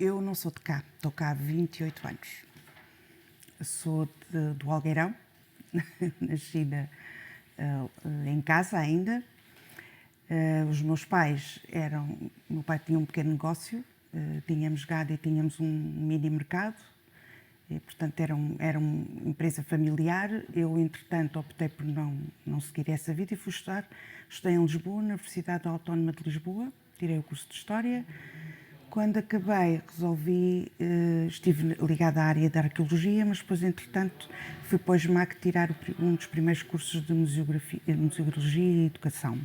Eu não sou de cá, estou cá há 28 anos. Sou do Algueirão, nascida em casa ainda. Os meus pais meu pai tinha um pequeno negócio, tínhamos gado e tínhamos um mini mercado, e, portanto era uma empresa familiar. Eu, entretanto, optei por não seguir essa vida e fui estudar. Estudei em Lisboa, na Universidade Autónoma de Lisboa, tirei o curso de História. Quando acabei, estive ligada à área da arqueologia, mas depois, entretanto, fui para o ESMAC tirar um dos primeiros cursos de museologia e educação.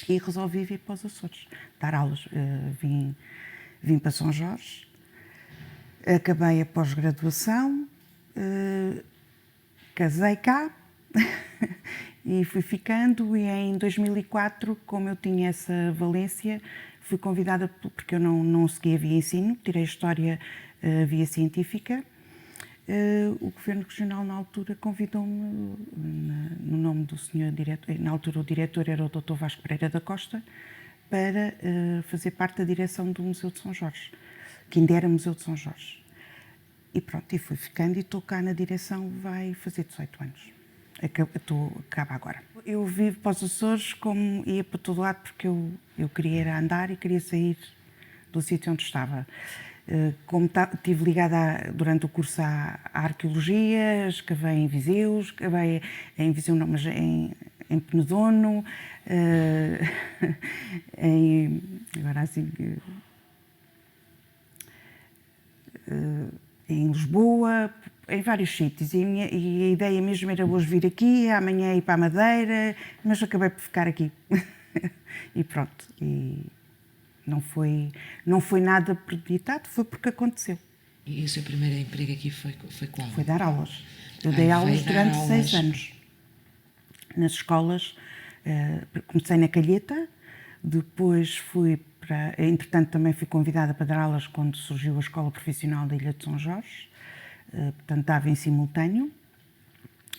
E resolvi vir para os Açores, dar aulas. Vim para São Jorge, acabei a pós-graduação, casei cá e fui ficando. E em 2004, como eu tinha essa valência, fui convidada, porque eu não seguia via ensino, tirei História via científica. O Governo Regional, na altura, convidou-me, no nome do senhor diretor, na altura o diretor era o Dr. Vasco Pereira da Costa, para fazer parte da direção do Museu de São Jorge, que ainda era Museu de São Jorge. E pronto, e fui ficando e estou cá na direção, vai fazer 18 anos. Acaba agora. Eu vivo para os Açores como ia para todo lado, porque eu queria ir andar e queria sair do sítio onde estava. Como estive ligada durante o curso à arqueologia, escavei em Viseu, escavei em Viseu não, mas em Penedono, agora assim, em Lisboa, em vários sítios. E a ideia mesmo era hoje vir aqui, amanhã ir para a Madeira, mas acabei por ficar aqui. E pronto. Não foi nada premeditado, foi porque aconteceu. E o seu primeiro emprego aqui foi qual? Foi dar aulas. Eu dei aulas durante 6 anos. Nas escolas, comecei na Calheta, depois fui para... Entretanto, também fui convidada para dar aulas quando surgiu a Escola Profissional da Ilha de São Jorge. Portanto, dava em simultâneo.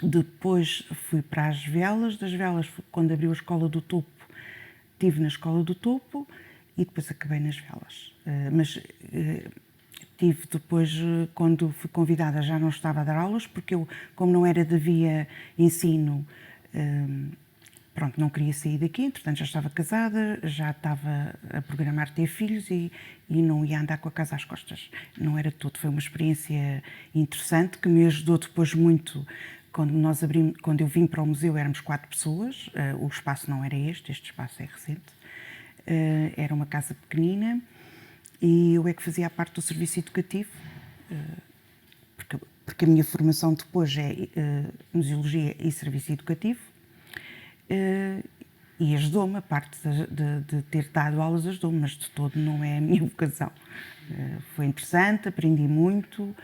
Depois fui para as Velas. Das Velas, quando abriu a Escola do Topo, estive na Escola do Topo. E depois acabei nas Velas. Mas tive depois, quando fui convidada, já não estava a dar aulas, porque eu, como não era de via ensino, pronto, não queria sair daqui. Entretanto, já estava casada, já estava a programar ter filhos e não ia andar com a casa às costas. Não era de todo. Foi uma experiência interessante que me ajudou depois muito. Quando eu vim para o museu, éramos 4 pessoas. O espaço não era este espaço é recente. Era uma casa pequenina e eu é que fazia a parte do serviço educativo, porque a minha formação depois é museologia e serviço educativo, e ajudou-me, a parte de ter dado aulas ajudou-me, mas de todo não é a minha vocação. Foi interessante, aprendi muito,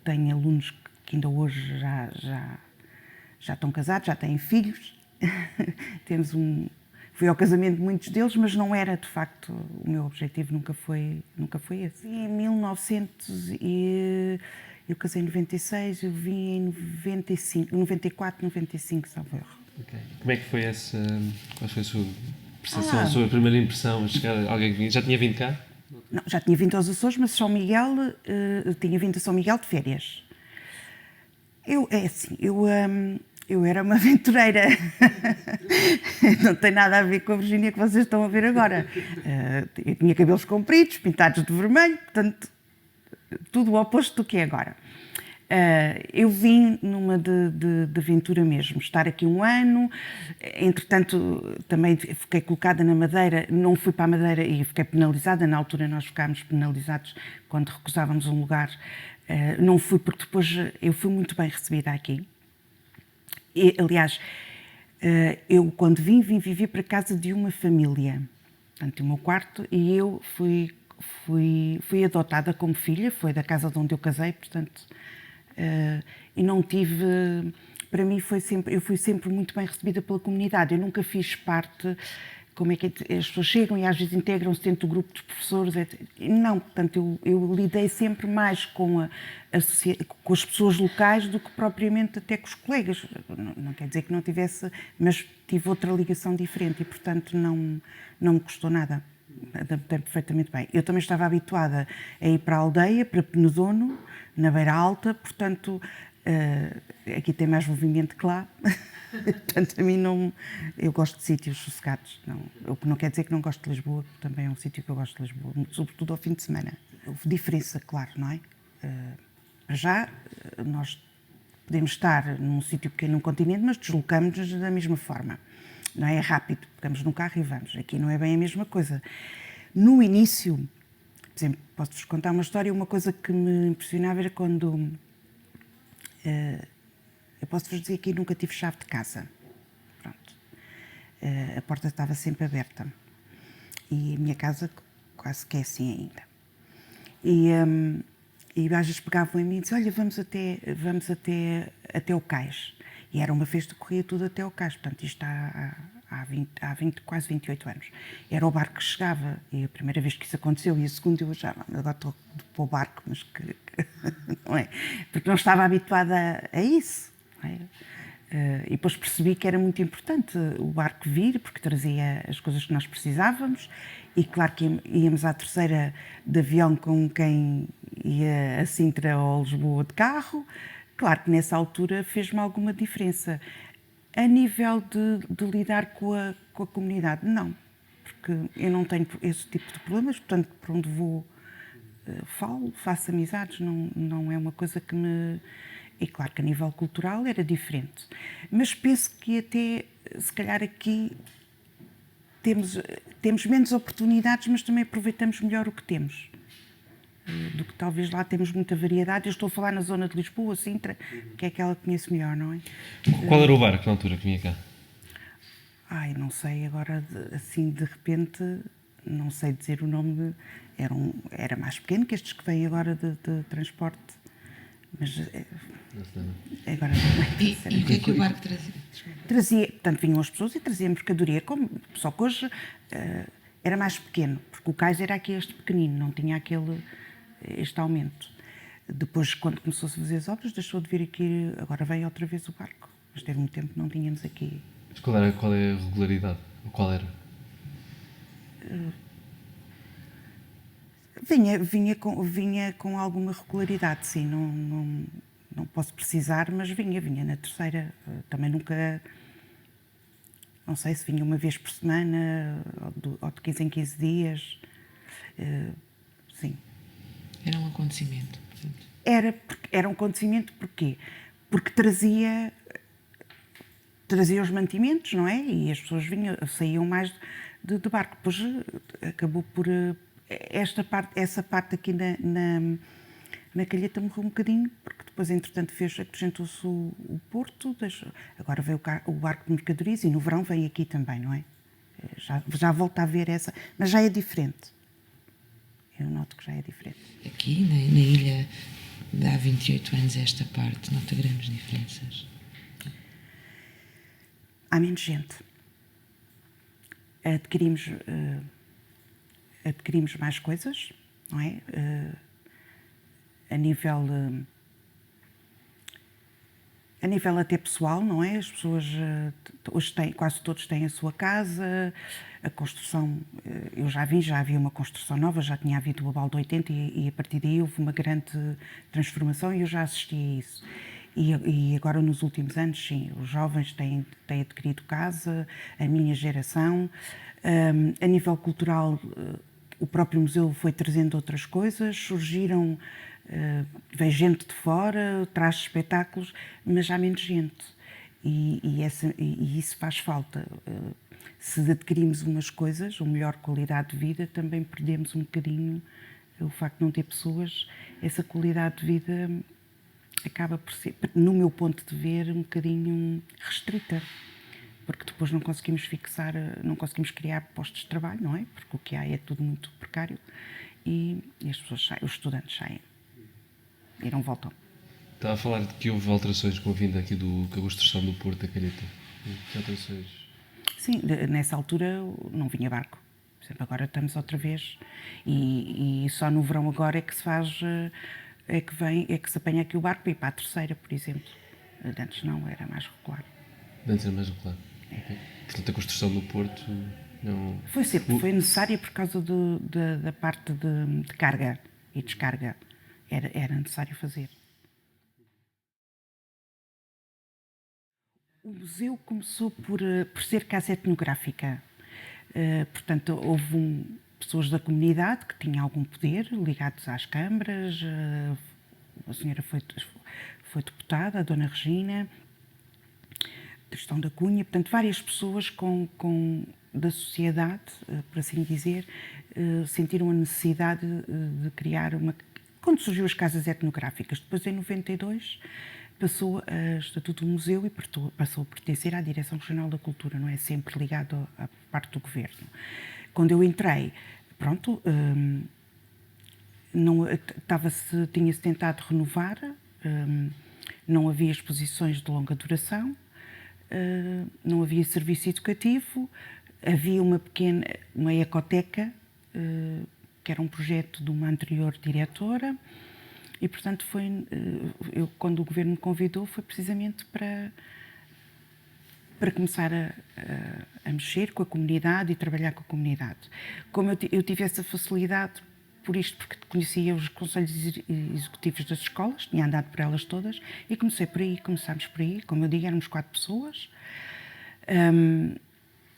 tenho alunos que ainda hoje já estão casados, já têm filhos, Fui ao casamento de muitos deles, mas não era, de facto, o meu objetivo nunca foi esse. Em 1900, eu casei em 96, eu vim em 94, 95, salvo erro. Okay. Como é que foi qual foi a sua percepção, a sua primeira impressão a chegar alguém que vinha? Já tinha vindo cá? Não, já tinha vindo aos Açores, mas São Miguel, tinha vindo a São Miguel de férias. Eu era uma aventureira, não tem nada a ver com a Virgínia que vocês estão a ver agora. Eu tinha cabelos compridos, pintados de vermelho, portanto, tudo o oposto do que é agora. Eu vim numa de aventura mesmo, estar aqui um ano, entretanto também fiquei colocada na Madeira, não fui para a Madeira e fiquei penalizada, na altura nós ficámos penalizados quando recusávamos um lugar. Não fui porque depois eu fui muito bem recebida aqui. Aliás, eu quando vim viver para casa de uma família, portanto, o meu quarto, e eu fui adotada como filha, foi da casa de onde eu casei, portanto, e não tive, para mim eu fui sempre muito bem recebida pela comunidade, eu nunca fiz parte, como é que as pessoas chegam e às vezes integram-se dentro do grupo dos professores, não, portanto, eu lidei sempre mais com as pessoas locais do que propriamente até com os colegas, não quer dizer que não tivesse, mas tive outra ligação diferente e, portanto, não me custou nada. adaptei perfeitamente bem. Eu também estava habituada a ir para a aldeia, para Penedono, na Beira Alta, portanto, aqui tem mais movimento que lá. Portanto, a mim não... Eu gosto de sítios sossegados. Não, o que não quer dizer que não gosto de Lisboa, porque também é um sítio que eu gosto de Lisboa, sobretudo ao fim de semana. Houve diferença, claro, não é? Para já, nós podemos estar num sítio pequeno, num continente, mas deslocamos-nos da mesma forma. Não é rápido, pegamos no carro e vamos. Aqui não é bem a mesma coisa. No início, por exemplo, posso-vos contar uma história, uma coisa que me impressionava era quando... eu posso-vos dizer que nunca tive chave de casa. Pronto. A porta estava sempre aberta. E a minha casa quase que é assim ainda. E às vezes pegavam em mim e diziam, olha, vamos até o cais. E era uma festa que corria tudo até o cais. Portanto, isto há quase 28 anos. Era o barco que chegava. E a primeira vez que isso aconteceu, e a segunda eu já, agora estou para o barco, mas que não é? Porque não estava habituada a isso. Não é? E depois percebi que era muito importante o barco vir, porque trazia as coisas que nós precisávamos. E claro que íamos à terceira de avião com quem ia a Sintra ou a Lisboa de carro. Claro que nessa altura fez-me alguma diferença. A nível de lidar com a comunidade, não. Porque eu não tenho esse tipo de problemas, portanto, por onde vou, falo, faço amizades, não é uma coisa que me... E claro que a nível cultural era diferente. Mas penso que até, se calhar aqui, temos menos oportunidades, mas também aproveitamos melhor o que temos. Do que talvez lá temos muita variedade. Eu estou a falar na zona de Lisboa, Sintra, que é aquela que conheço melhor, não é? Qual era o barco na altura que vinha cá? Ai, não sei, agora assim de repente, não sei dizer o nome. Era mais pequeno que estes que vêm agora de transporte. Mas agora não é. E o que é que o barco trazia? Trazia, portanto, vinham as pessoas e trazia mercadoria, só que hoje era mais pequeno, porque o cais era aqui este pequenino, não tinha este aumento. Depois, quando começou-se a fazer as obras, deixou de vir aqui, agora veio outra vez o barco. Mas teve muito tempo que não tínhamos aqui. Mas qual é a regularidade? Qual era? Vinha com alguma regularidade, sim, não posso precisar, mas vinha na terceira. Também nunca, não sei se vinha uma vez por semana, ou de 15 em 15 dias, sim. Era um acontecimento, portanto. Era um acontecimento porquê? Porque trazia os mantimentos, não é? E as pessoas saíam mais de barco. Depois acabou por... essa parte aqui na Calheta morreu um bocadinho, porque depois, entretanto, acrescentou-se o porto, agora veio o barco de mercadorias e no verão vem aqui também, não é? Já volta a ver essa, mas já é diferente. Eu noto que já é diferente. Aqui na ilha, de há 28 anos, esta parte, nota grandes diferenças? Há menos gente. Adquirimos mais coisas, não é? A nível até pessoal, não é? As pessoas hoje quase todos têm a sua casa, a construção, eu já havia uma construção nova, já tinha havido o Abalo de 80 e a partir daí houve uma grande transformação e eu já assisti a isso. E agora nos últimos anos, sim, os jovens têm adquirido casa, a minha geração. A nível cultural, o próprio museu foi trazendo outras coisas, surgiram, veio gente de fora, traz espetáculos, mas há menos gente. E isso faz falta. Se adquirimos umas coisas, uma melhor qualidade de vida, também perdemos um bocadinho o facto de não ter pessoas, essa qualidade de vida acaba por ser, no meu ponto de ver, um bocadinho restrita. Porque depois não conseguimos não conseguimos criar postos de trabalho, não é? Porque o que há é tudo muito precário e as pessoas saem, os estudantes saem e não voltam. Estava a falar de que houve alterações com a vinda aqui com a construção do Porto da Calheta. Que alterações? Sim, nessa altura não vinha barco. Por exemplo, agora estamos outra vez e só no verão agora é que se faz, é que se apanha aqui o barco para ir para a terceira, por exemplo. Antes não, era mais regular. Antes era mais regular. Okay. Portanto, a construção do Porto Não... Foi sempre, foi necessária por causa da parte de carga e descarga. Era necessário fazer. O museu começou por ser casa etnográfica. Portanto, houve pessoas da comunidade que tinham algum poder, ligados às câmaras. A senhora foi deputada, a Dona Regina, Tristão da Cunha, portanto, várias pessoas da sociedade, por assim dizer, sentiram a necessidade de criar uma... Quando surgiu as casas etnográficas, depois em 92 passou a Estatuto do Museu e passou a pertencer à Direção Regional da Cultura, não é sempre ligado à parte do Governo. Quando eu entrei, pronto, tinha-se tentado renovar, não havia exposições de longa duração, não havia serviço educativo, havia uma ecoteca, que era um projeto de uma anterior diretora, e, portanto, quando o Governo me convidou, foi precisamente para começar a mexer com a comunidade e trabalhar com a comunidade. Como eu tive essa facilidade porque conhecia os conselhos executivos das escolas, tinha andado por elas todas, e começámos por aí, como eu digo, éramos 4 pessoas.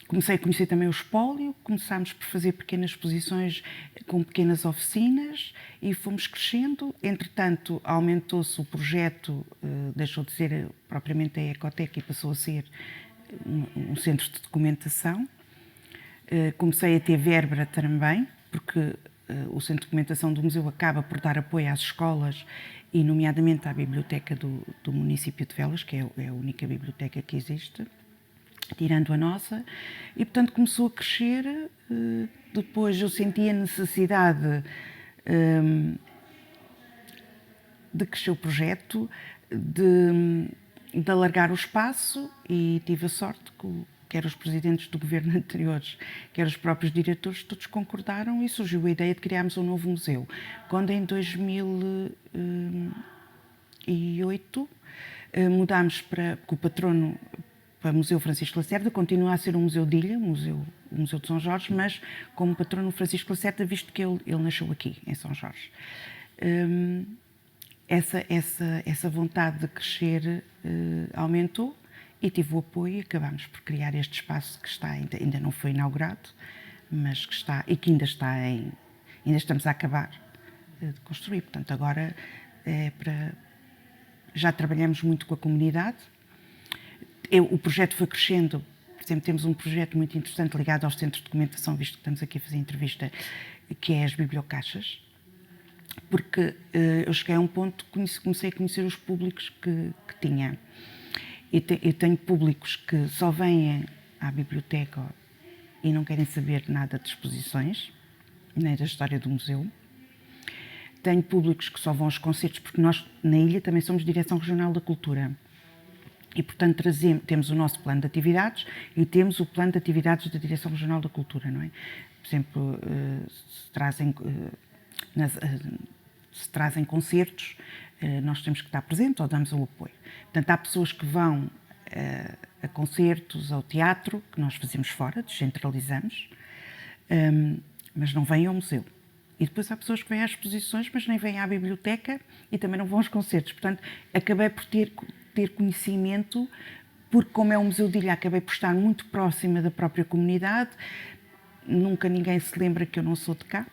Comecei a conhecer também o espólio, começámos por fazer pequenas exposições com pequenas oficinas e fomos crescendo. Entretanto, aumentou-se o projeto, deixou de ser propriamente a ecoteca e passou a ser um centro de documentação. Comecei a ter verba também, porque o Centro de Documentação do Museu acaba por dar apoio às escolas e, nomeadamente, à biblioteca do município de Velas, que é a única biblioteca que existe, tirando a nossa, e, portanto, começou a crescer. Depois eu senti a necessidade de crescer o projeto, de alargar o espaço, e tive a sorte que quer os presidentes do governo anteriores, quer os próprios diretores, todos concordaram e surgiu a ideia de criarmos um novo museu. Quando em 2008 mudámos porque o patrono para o Museu Francisco Lacerda continua a ser um museu de ilha, o Museu de São Jorge, mas como patrono Francisco Lacerda, visto que ele nasceu aqui, em São Jorge. Essa vontade de crescer aumentou e tive o apoio e acabámos por criar este espaço que ainda não foi inaugurado, mas que está, e que ainda estamos a acabar de construir. Portanto, agora já trabalhamos muito com a comunidade. O projeto foi crescendo. Por exemplo, temos um projeto muito interessante ligado aos centros de documentação, visto que estamos aqui a fazer entrevista, que é as bibliocaixas, porque eu cheguei a um ponto que comecei a conhecer os públicos que tinha. Eu tenho públicos que só vêm à biblioteca e não querem saber nada de exposições, nem da história do museu. Tenho públicos que só vão aos concertos, porque nós, na ilha, também somos Direção Regional da Cultura. E, portanto, temos o nosso plano de atividades e temos o plano de atividades da Direção Regional da Cultura, não é? Por exemplo, se trazem concertos, nós temos que estar presentes ou damos o apoio. Portanto, há pessoas que vão a concertos, ao teatro, que nós fazemos fora, descentralizamos, mas não vêm ao museu. E depois há pessoas que vêm às exposições, mas nem vêm à biblioteca e também não vão aos concertos. Portanto, acabei por ter conhecimento, porque como é um museu de ilha, acabei por estar muito próxima da própria comunidade. Nunca ninguém se lembra que eu não sou de cá,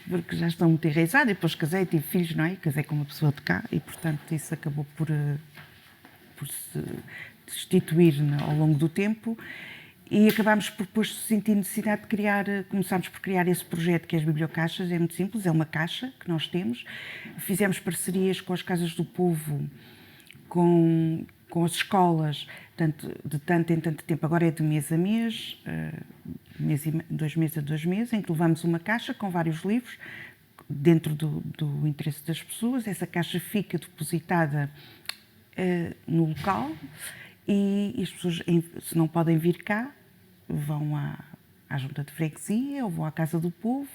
porque já estou muito enraizada. Depois casei, tive filhos, não é? Casei com uma pessoa de cá e, portanto, isso acabou por se destituir ao longo do tempo. E acabámos por depois sentir necessidade de começámos por criar esse projeto que é as bibliocaixas. É muito simples, é uma caixa que nós temos. Fizemos parcerias com as Casas do Povo, com as escolas, de tanto em tanto tempo, agora é de mês a mês, 2 meses a 2 meses, em que levamos uma caixa com vários livros, dentro do interesse das pessoas. Essa caixa fica depositada no local e as pessoas, se não podem vir cá, vão à junta de freguesia ou vão à Casa do Povo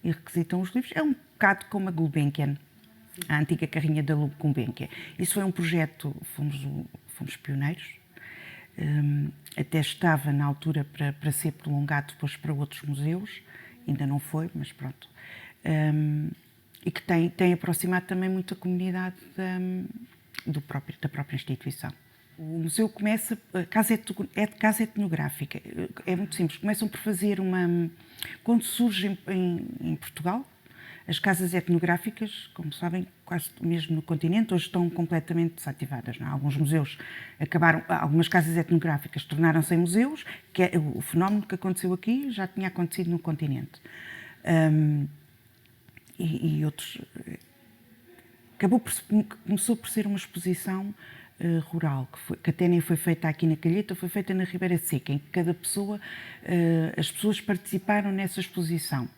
e requisitam os livros. É um bocado como a Gulbenkian, a antiga carrinha da Gulbenkian. Isso foi um projeto, fomos pioneiros. Até estava na altura para ser prolongado depois para outros museus, ainda não foi, mas pronto. E que tem aproximado também muito a comunidade da própria instituição. O museu começa, a casa etnográfica, é muito simples, começam por fazer quando surge em Portugal, as casas etnográficas, como sabem, quase mesmo no continente, hoje estão completamente desativadas. Não é? Alguns museus algumas casas etnográficas tornaram-se em museus, que é o fenómeno que aconteceu aqui já tinha acontecido no continente. E outros. Começou por ser uma exposição rural, que até nem foi feita aqui na Calheta, foi feita na Ribeira Seca, em que as pessoas participaram nessa exposição.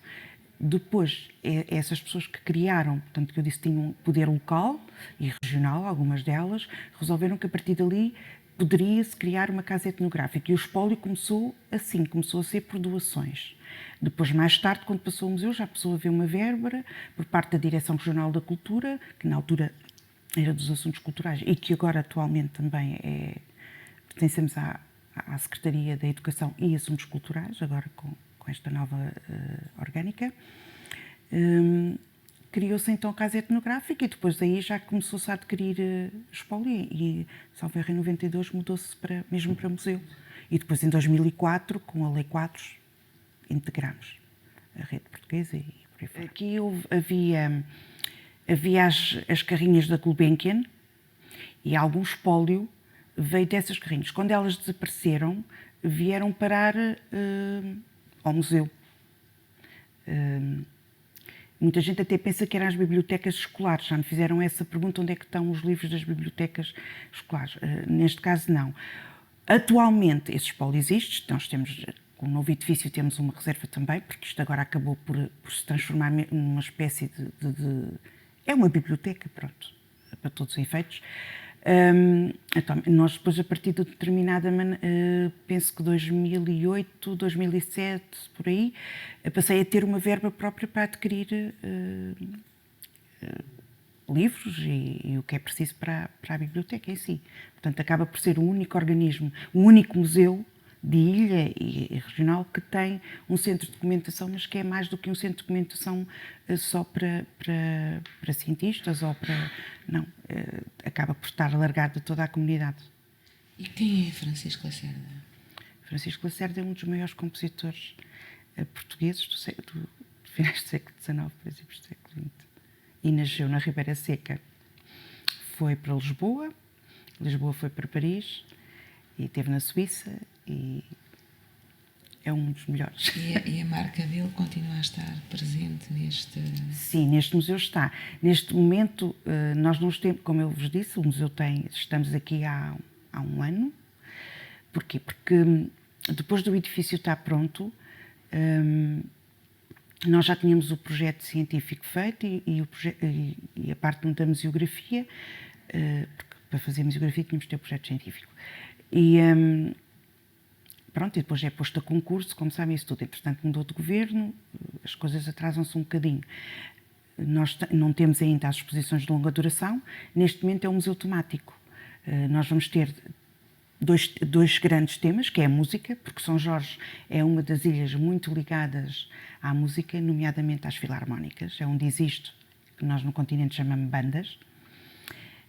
Depois, essas pessoas que criaram, portanto, que eu disse, tinham um poder local e regional, algumas delas, resolveram que a partir dali poderia-se criar uma casa etnográfica. E o espólio começou assim, começou a ser por doações. Depois, mais tarde, quando passou o museu, já passou a haver uma verba por parte da Direção Regional da Cultura, que na altura era dos Assuntos Culturais e que agora atualmente também pertencemos à Secretaria da Educação e Assuntos Culturais, agora com esta nova orgânica. Criou-se então a Casa Etnográfica e depois aí já começou-se a adquirir espólio e salvo erro, em 92 mudou-se mesmo para museu. E depois em 2004, com a Lei Quadros, integramos a rede portuguesa e por aí fora. Aqui havia as carrinhas da Gulbenkian e algum espólio veio dessas carrinhas. Quando elas desapareceram, vieram parar ao museu. Muita gente até pensa que eram as bibliotecas escolares. Já me fizeram essa pergunta, onde é que estão os livros das bibliotecas escolares? Neste caso, não. Atualmente, esse espólio existe. Nós temos, com o novo edifício, temos uma reserva também, porque isto agora acabou por se transformar numa espécie de... É uma biblioteca, pronto, para todos os efeitos. Então, nós depois, a partir de determinada penso que 2008, 2007, por aí, passei a ter uma verba própria para adquirir livros e o que é preciso para a biblioteca em si. Portanto, acaba por ser um único organismo, um único museu de ilha e regional que tem um centro de documentação, mas que é mais do que um centro de documentação só para cientistas ou para... Não, acaba por estar alargado a toda a comunidade. E quem é Francisco Lacerda? Francisco Lacerda é um dos maiores compositores portugueses do finais do século XIX, princípios do século XX. E nasceu na Ribeira Seca. Foi para Lisboa, Lisboa foi para Paris e esteve na Suíça e é um dos melhores. E a marca dele continua a estar presente neste... Sim, neste museu está. Neste momento, nós não temos, como eu vos disse, o museu estamos aqui há um ano. Porquê? Porque depois do edifício estar pronto, nós já tínhamos o projeto científico feito e a parte da museografia, porque para fazer museografia tínhamos de ter o projeto científico. Pronto, e depois é posto a concurso, como sabem, isso tudo. Entretanto, mudou de governo, as coisas atrasam-se um bocadinho. Nós não temos ainda as exposições de longa duração. Neste momento é um museu temático. Nós vamos ter dois grandes temas, que é a música, porque São Jorge é uma das ilhas muito ligadas à música, nomeadamente às filarmónicas. É onde existe, que nós no continente chamamos bandas,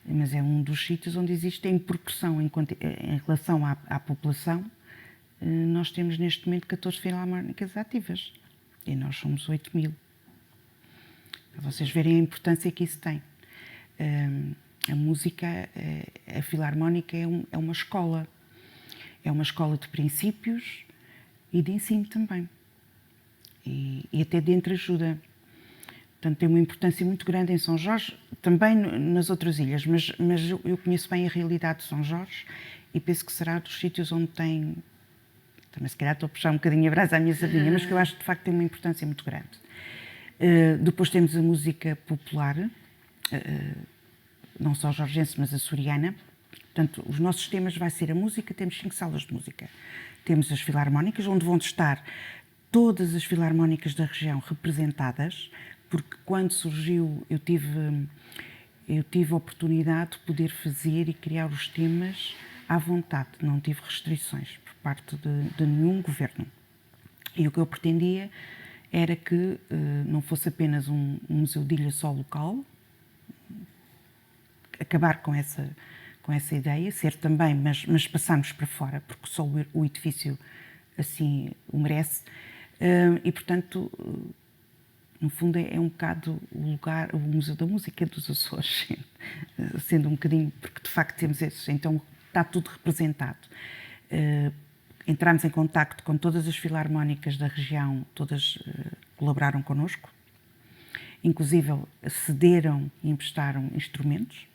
mas é um dos sítios onde existe em proporção, em relação à população. Nós temos neste momento 14 filarmónicas ativas e nós somos 8.000. Para vocês verem a importância que isso tem. A música, a filarmónica é uma escola. É uma escola de princípios e de ensino também. E até de entreajuda. Portanto, tem uma importância muito grande em São Jorge, também nas outras ilhas, mas eu conheço bem a realidade de São Jorge e penso que será dos sítios onde tem... Também se calhar estou a puxar um bocadinho a brasa à minha sardinha, mas que eu acho que de facto tem uma importância muito grande. Depois temos a música popular, não só jorgense, mas açoriana. Portanto, os nossos temas vai ser a música, temos 5 salas de música. Temos as filarmónicas, onde vão estar todas as filarmónicas da região representadas, porque quando surgiu eu tive a oportunidade de poder fazer e criar os temas à vontade, não tive restrições por parte de nenhum governo. E o que eu pretendia era que não fosse apenas um museu de ilha só local, acabar com essa ideia, ser também, mas passarmos para fora, porque só o edifício assim o merece. E, portanto, no fundo é um bocado o lugar, o Museu da Música dos Açores, sendo um bocadinho, porque de facto temos esses, então está tudo representado. Entramos em contacto com todas as filarmónicas da região, todas colaboraram connosco, inclusive cederam e emprestaram instrumentos,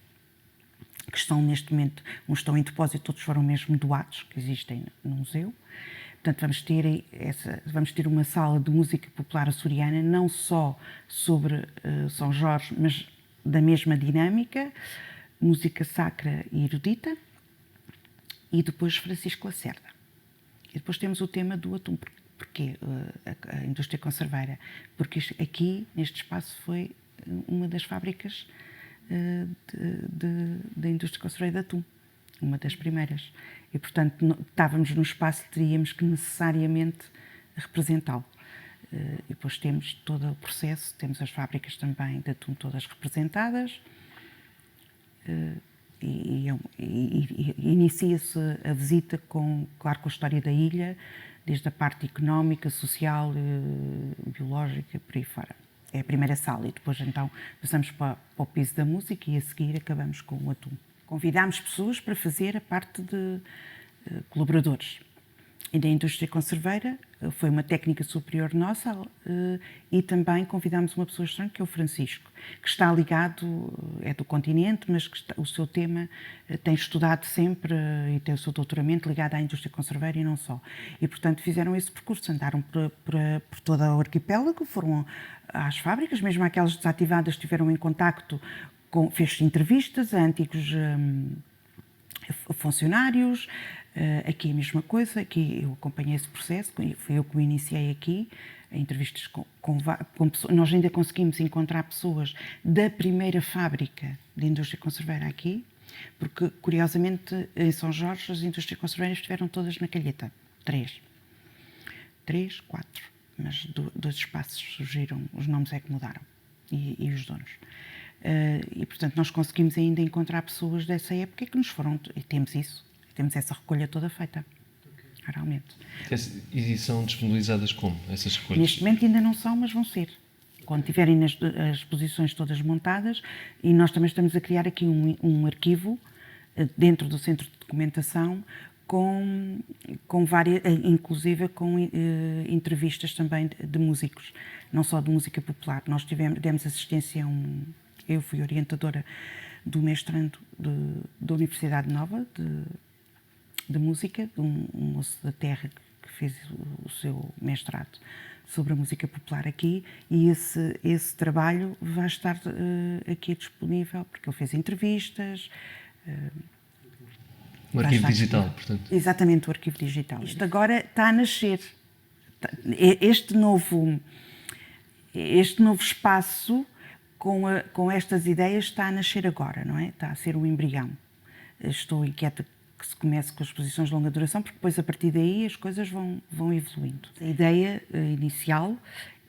que estão neste momento, uns estão em depósito, outros foram mesmo doados, que existem no museu. Portanto, vamos ter uma sala de música popular açoriana, não só sobre São Jorge, mas da mesma dinâmica, música sacra e erudita, e depois Francisco Lacerda. E depois temos o tema do atum. Porquê a indústria conserveira? Porque aqui, neste espaço, foi uma das fábricas da indústria conserveira de atum, uma das primeiras. E, portanto, estávamos no espaço e teríamos que necessariamente representá-lo. E depois temos todo o processo, temos as fábricas também de atum todas representadas, e inicia-se a visita com a história da ilha, desde a parte económica, social, biológica, por aí fora. É a primeira sala e depois então passamos para o piso da música e a seguir acabamos com o atum. Convidámos pessoas para fazer a parte de colaboradores. E da indústria conserveira foi uma técnica superior nossa e também convidámos uma pessoa estranha, que é o Francisco, que está ligado, é do continente, mas que o seu tema tem estudado sempre e tem o seu doutoramento ligado à indústria conserveira e não só. E, portanto, fizeram esse percurso, andaram por toda o arquipélago, foram às fábricas, mesmo aquelas desativadas tiveram em contacto fez entrevistas a antigos funcionários, aqui a mesma coisa, aqui eu acompanhei esse processo, foi eu que o iniciei aqui, entrevistas com pessoas, nós ainda conseguimos encontrar pessoas da primeira fábrica de indústria conserveira aqui, porque curiosamente em São Jorge as indústrias conserveiras estiveram todas na Calheta, 3, 4, mas 2 espaços surgiram, os nomes é que mudaram, e os donos. E, portanto, nós conseguimos ainda encontrar pessoas dessa época que nos foram... E temos isso, temos essa recolha toda feita, realmente. E são disponibilizadas como, essas recolhas? Neste momento ainda não são, mas vão ser. Quando tiverem as exposições todas montadas, e nós também estamos a criar aqui um arquivo dentro do centro de documentação com várias, inclusive com entrevistas também de músicos, não só de música popular. Nós demos assistência a eu fui orientadora do mestrando da Universidade Nova de Música, de um moço da terra que fez o seu mestrado sobre a música popular aqui, e esse trabalho vai estar aqui disponível, porque ele fez entrevistas. Um arquivo digital, portanto. Exatamente, o arquivo digital. Isto agora está a nascer. Este novo espaço, com estas ideias, está a nascer agora, não é? Está a ser um embrião. Estou inquieta que se comece com as exposições de longa duração, porque depois, a partir daí, as coisas vão evoluindo. A ideia inicial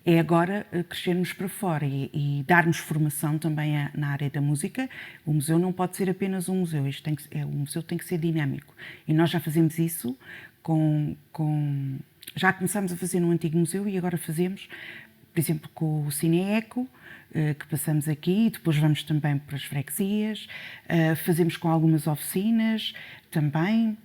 é agora crescermos para fora e darmos formação também na área da música. O museu não pode ser apenas um museu, o museu tem que ser dinâmico. E nós já fazemos isso já começámos a fazer no antigo museu e agora fazemos, por exemplo, com o Cine Eco, que passamos aqui, e depois vamos também para as freguesias, fazemos com algumas oficinas também,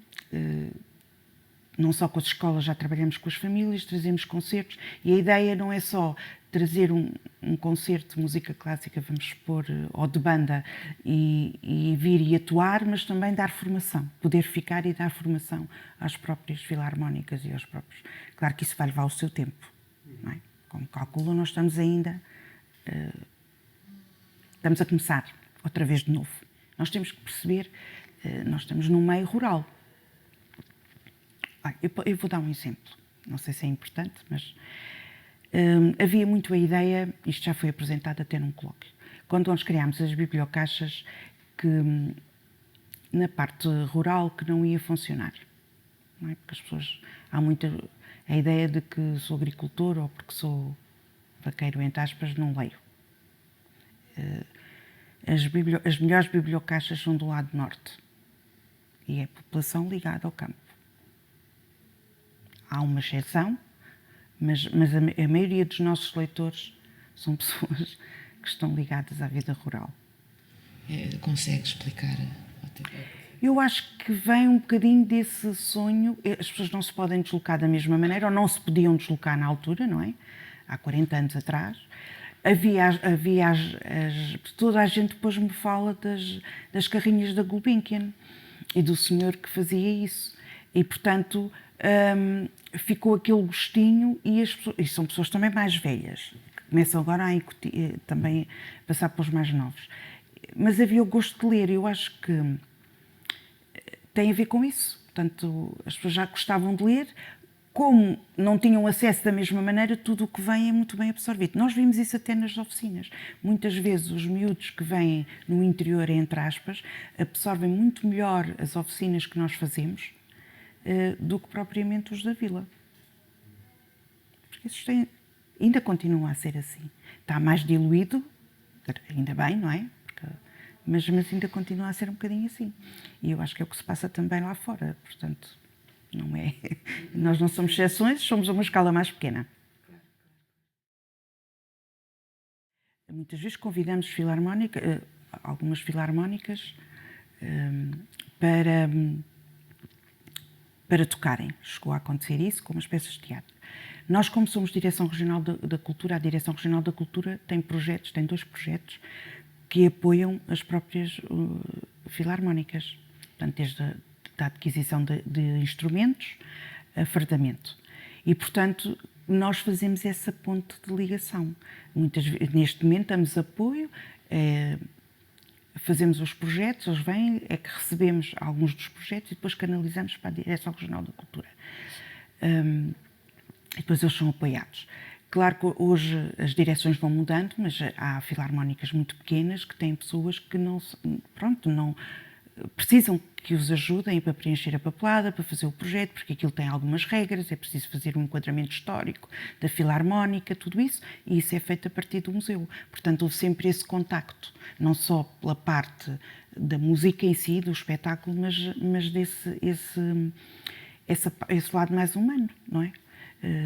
não só com as escolas, já trabalhamos com as famílias, trazemos concertos, e a ideia não é só trazer um concerto de música clássica, vamos supor, ou de banda, e vir e atuar, mas também dar formação, poder ficar e dar formação às próprias filarmónicas e aos próprios... Claro que isso vai levar o seu tempo, não é? Como calculam, nós estamos ainda... estamos a começar outra vez de novo. Nós temos que perceber, nós estamos num meio rural. Eu vou dar um exemplo, não sei se é importante, mas havia muito a ideia, isto já foi apresentado até num colóquio, quando nós criámos as bibliocaixas, que na parte rural que não ia funcionar. Não é? Porque as pessoas, há muita a ideia de que sou agricultor ou porque sou vaqueiro, entre aspas, não leio. As melhores bibliocaixas são do lado norte e é a população ligada ao campo. Há uma exceção, mas a maioria dos nossos leitores são pessoas que estão ligadas à vida rural. Consegue explicar? Eu acho que vem um bocadinho desse sonho. As pessoas não se podem deslocar da mesma maneira, ou não se podiam deslocar na altura, não é? Há 40 anos atrás. Toda a gente depois me fala das carrinhas da Gulbenkian e do senhor que fazia isso. E, portanto, ficou aquele gostinho e são pessoas também mais velhas, que começam agora a incutir, também passar para os mais novos. Mas havia o gosto de ler, eu acho que tem a ver com isso. Portanto, as pessoas já gostavam de ler, como não tinham acesso da mesma maneira, tudo o que vem é muito bem absorvido. Nós vimos isso até nas oficinas. Muitas vezes os miúdos que vêm no interior, entre aspas, absorvem muito melhor as oficinas que nós fazemos do que propriamente os da vila. Porque isso ainda continua a ser assim. Está mais diluído, ainda bem, não é? Mas ainda continua a ser um bocadinho assim. E eu acho que é o que se passa também lá fora. Portanto, não é. Nós não somos exceções, somos a uma escala mais pequena. Muitas vezes convidamos algumas filarmónicas para tocarem. Chegou a acontecer isso com umas peças de teatro. Nós, como somos Direção Regional da Cultura, a Direção Regional da Cultura tem 2 projetos que apoiam as próprias filarmónicas, portanto, desde a adquisição de instrumentos a fardamento. E, portanto, nós fazemos essa ponte de ligação. Neste momento damos apoio, fazemos os projetos, eles vêm, é que recebemos alguns dos projetos e depois canalizamos para a Direção Regional da Cultura. E depois eles são apoiados. Claro que hoje as direções vão mudando, mas há filarmónicas muito pequenas que têm pessoas que não precisam que os ajudem para preencher a papelada, para fazer o projeto, porque aquilo tem algumas regras, é preciso fazer um enquadramento histórico da filarmónica, tudo isso, e isso é feito a partir do museu. Portanto, houve sempre esse contacto, não só pela parte da música em si, do espetáculo, mas esse lado mais humano, não é?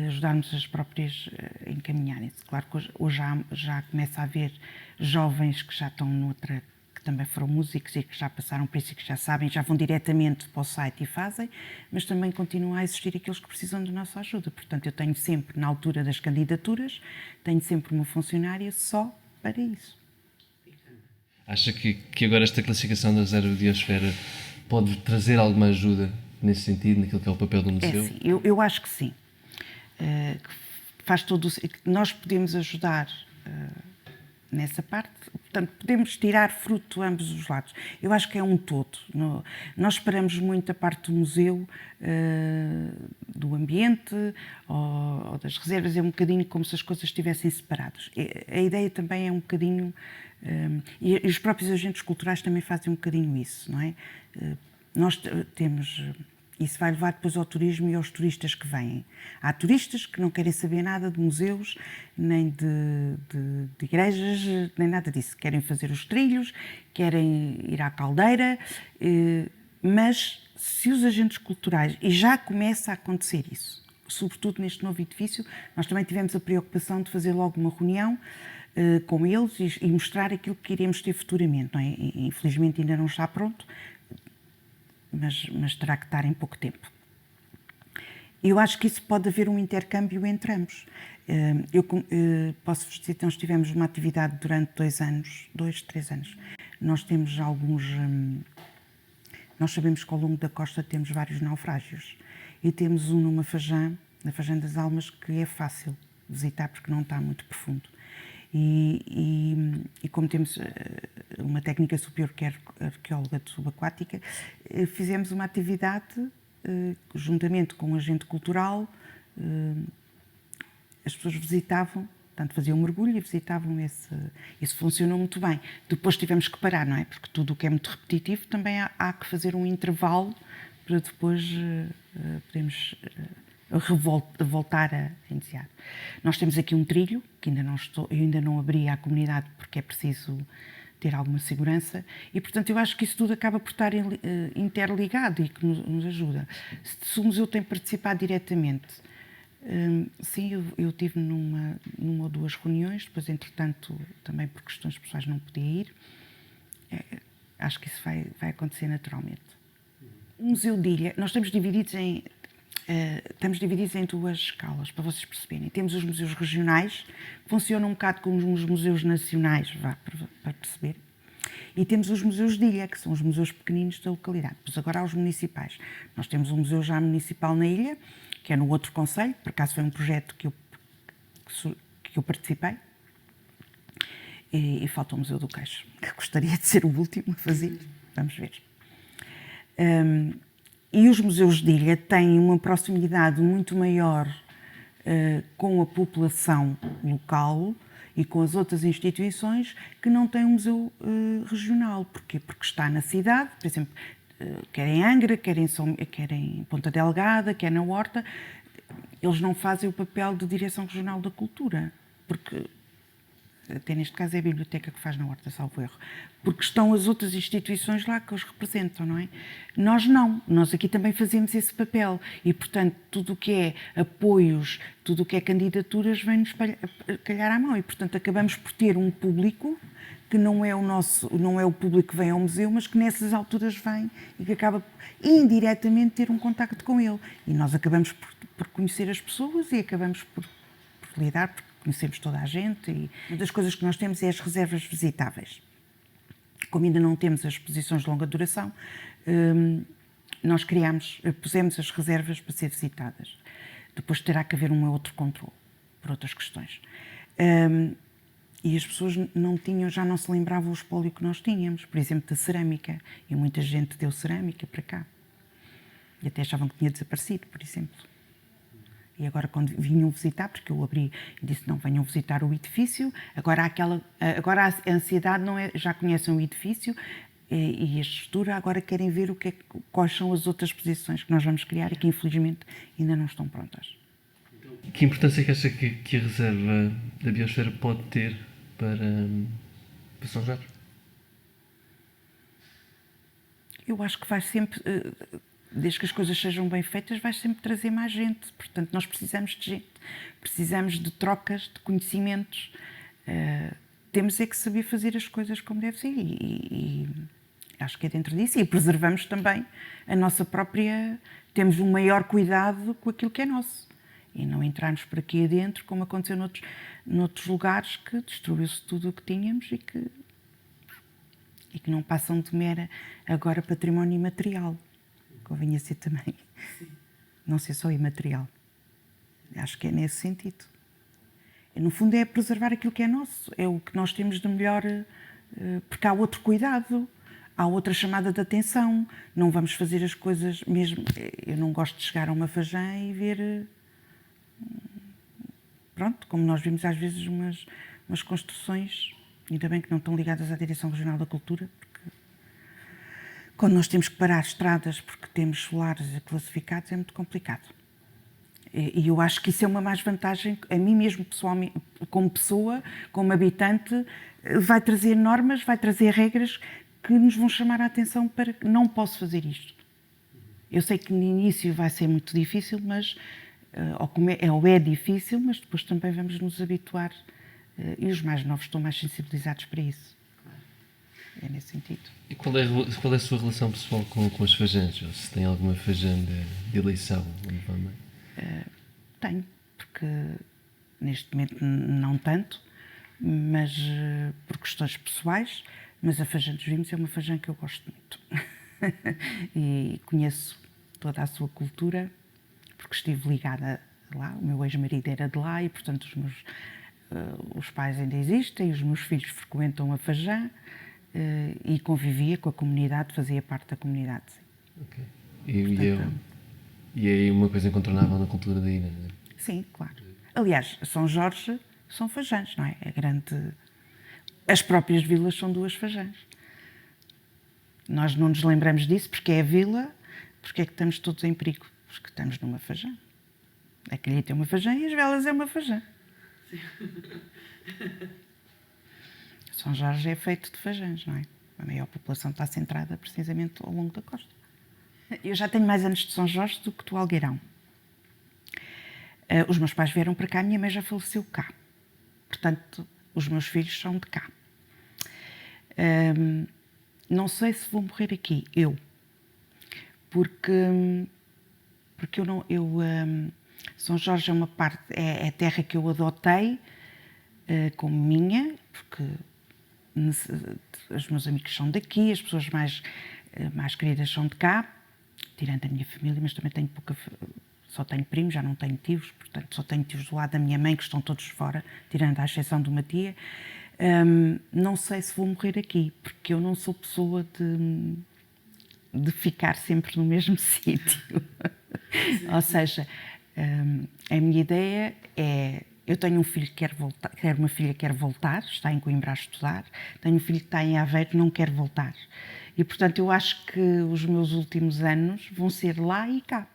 Ajudarmos as próprias a encaminharem-se. Claro que hoje já começa a haver jovens que já estão noutra, que também foram músicos e que já passaram por isso e que já sabem, já vão diretamente para o site e fazem, mas também continuam a existir aqueles que precisam de nossa ajuda. Portanto, eu tenho sempre, na altura das candidaturas, tenho sempre uma funcionária só para isso. Acha que agora esta classificação da Zero Biosfera pode trazer alguma ajuda nesse sentido, naquilo que é o papel do museu? Sim, eu acho que sim. Faz todo nós podemos ajudar nessa parte, portanto, podemos tirar fruto de ambos os lados. Eu acho que é um todo. Nós separamos muito a parte do museu, do ambiente ou das reservas, é um bocadinho como se as coisas estivessem separadas. A ideia também é um bocadinho, e os próprios agentes culturais também fazem um bocadinho isso, não é? Nós temos... Isso vai levar depois ao turismo e aos turistas que vêm. Há turistas que não querem saber nada de museus, nem de igrejas, nem nada disso. Querem fazer os trilhos, querem ir à caldeira, mas se os agentes culturais, e já começa a acontecer isso, sobretudo neste novo edifício, nós também tivemos a preocupação de fazer logo uma reunião com eles e mostrar aquilo que iremos ter futuramente. Não é? Infelizmente ainda não está pronto, mas terá que estar em pouco tempo. Eu acho que isso pode haver um intercâmbio entre ambos. Eu posso-vos dizer que nós tivemos uma atividade durante 2 anos, 3 anos. Nós temos nós sabemos que ao longo da costa temos vários naufrágios e temos um na Fajã das Almas, que é fácil visitar porque não está muito profundo. E como temos uma técnica superior que é arqueóloga subaquática, fizemos uma atividade juntamente com um agente cultural, as pessoas visitavam, Portanto, faziam um mergulho e visitavam isso funcionou muito bem. Depois tivemos que parar, não é? Porque tudo o que é muito repetitivo também há que fazer um intervalo para depois podermos voltar a iniciar. Nós temos aqui um trilho, que eu ainda não abri à comunidade porque é preciso ter alguma segurança e, portanto, eu acho que isso tudo acaba por estar interligado e que nos ajuda. Se o museu tem participado diretamente, sim, eu tive numa ou duas reuniões, depois, entretanto, também por questões pessoais não podia ir. Acho que isso vai acontecer naturalmente. O Museu de Ilha, nós estamos divididos em duas escalas, para vocês perceberem. Temos os museus regionais, que funcionam um bocado como os museus nacionais, para perceber. E temos os museus de ilha, que são os museus pequeninos da localidade. Pois agora há os municipais. Nós temos um museu já municipal na ilha, que é no outro concelho, por acaso foi um projeto que eu participei. E falta o Museu do Queixo, que gostaria de ser o último a fazer. Vamos ver. E os museus de ilha têm uma proximidade muito maior com a população local e com as outras instituições que não têm um museu regional. Porquê? Porque está na cidade, por exemplo, quer em Angra, quer em Ponta Delgada, quer na Horta, eles não fazem o papel de direção regional da cultura, porque até neste caso é a biblioteca que faz na Horta, salvo erro, porque estão as outras instituições lá que os representam, não é? Nós não, nós aqui também fazemos esse papel e, portanto, tudo o que é apoios, tudo o que é candidaturas vem-nos calhar à mão e, portanto, acabamos por ter um público que não é o público que vem ao museu, mas que nessas alturas vem e que acaba indiretamente ter um contacto com ele. E nós acabamos por conhecer as pessoas e acabamos por lidar, porque conhecemos toda a gente e uma das coisas que nós temos é as reservas visitáveis. Como ainda não temos as exposições de longa duração, nós pusemos as reservas para ser visitadas. Depois terá que haver um outro controle, por outras questões. E as pessoas já não se lembravam o espólio que nós tínhamos, por exemplo, da cerâmica. E muita gente deu cerâmica para cá. E até achavam que tinha desaparecido, por exemplo. E agora, quando vinham visitar, porque eu abri e disse não venham visitar o edifício, agora a ansiedade não é, já conhecem o edifício e a estrutura, agora querem ver quais são as outras exposições que nós vamos criar e que infelizmente ainda não estão prontas. Que importância é que acha que a reserva da biosfera pode ter para São Jorge? Eu acho que vai sempre, desde que as coisas sejam bem feitas, vai sempre trazer mais gente. Portanto, nós precisamos de gente, precisamos de trocas, de conhecimentos. Temos é que saber fazer as coisas como deve ser e acho que é dentro disso. E preservamos também a nossa própria... Temos um maior cuidado com aquilo que é nosso. E não entrarmos por aqui adentro, como aconteceu noutros lugares, que destruiu-se tudo o que tínhamos e que não passam de mera, agora, património imaterial. Convinha ser também. Não ser só imaterial. Acho que é nesse sentido. No fundo é preservar aquilo que é nosso. É o que nós temos de melhor, porque há outro cuidado, há outra chamada de atenção. Não vamos fazer as coisas mesmo... Eu não gosto de chegar a uma Fagem e ver... Pronto, como nós vimos às vezes umas construções, ainda bem que não estão ligadas à Direção Regional da Cultura, porque quando nós temos que parar estradas porque temos solares classificados é muito complicado. E eu acho que isso é uma mais-vantagem, a mim mesmo pessoalmente, como pessoa, como habitante, vai trazer normas, vai trazer regras que nos vão chamar a atenção para que não posso fazer isto. Eu sei que no início vai ser muito difícil, mas... ou é difícil, mas depois também vamos nos habituar e os mais novos estão mais sensibilizados para isso. É nesse sentido. E qual é a sua relação pessoal com as Fagens? Ou se tem alguma Fagem de eleição? Tenho, porque neste momento não tanto, mas por questões pessoais, mas a Fagem dos Vinhos é uma Fagem que eu gosto muito. E conheço toda a sua cultura, porque estive ligada lá, o meu ex-marido era de lá e, portanto, os pais ainda existem, os meus filhos frequentam a Fagem e convivia com a comunidade, fazia parte da comunidade. Sim. Okay. E é uma coisa incontornável na cultura da ilha, não é? Sim, claro. Aliás, São Jorge são Fajãs, não é? As próprias vilas são 2 Fajãs. Nós não nos lembramos disso porque é a vila, porque é que estamos todos em perigo? Porque estamos numa Fajã. A Calheta é uma Fajã e as Velas é uma Fajã. São Jorge é feito de Fajãs, não é? A maior população está centrada precisamente ao longo da costa. Eu já tenho mais anos de São Jorge do que do Algueirão. Os meus pais vieram para cá, a minha mãe já faleceu cá. Portanto, os meus filhos são de cá. Não sei se vou morrer aqui, porque eu não, São Jorge é uma parte, é a terra que eu adotei como minha, porque os meus amigos são daqui, as pessoas mais queridas são de cá, tirando a minha família, mas também tenho só tenho primos, já não tenho tios, portanto só tenho tios do lado da minha mãe, que estão todos fora, tirando a exceção de uma tia. Não sei se vou morrer aqui, porque eu não sou pessoa de ficar sempre no mesmo sítio. Ou seja, a minha ideia é... Eu tenho um filho que quer voltar, uma filha que quer voltar, está em Coimbra a estudar, tenho um filho que está em Aveiro, não quer voltar. E, portanto, eu acho que os meus últimos anos vão ser lá e cá.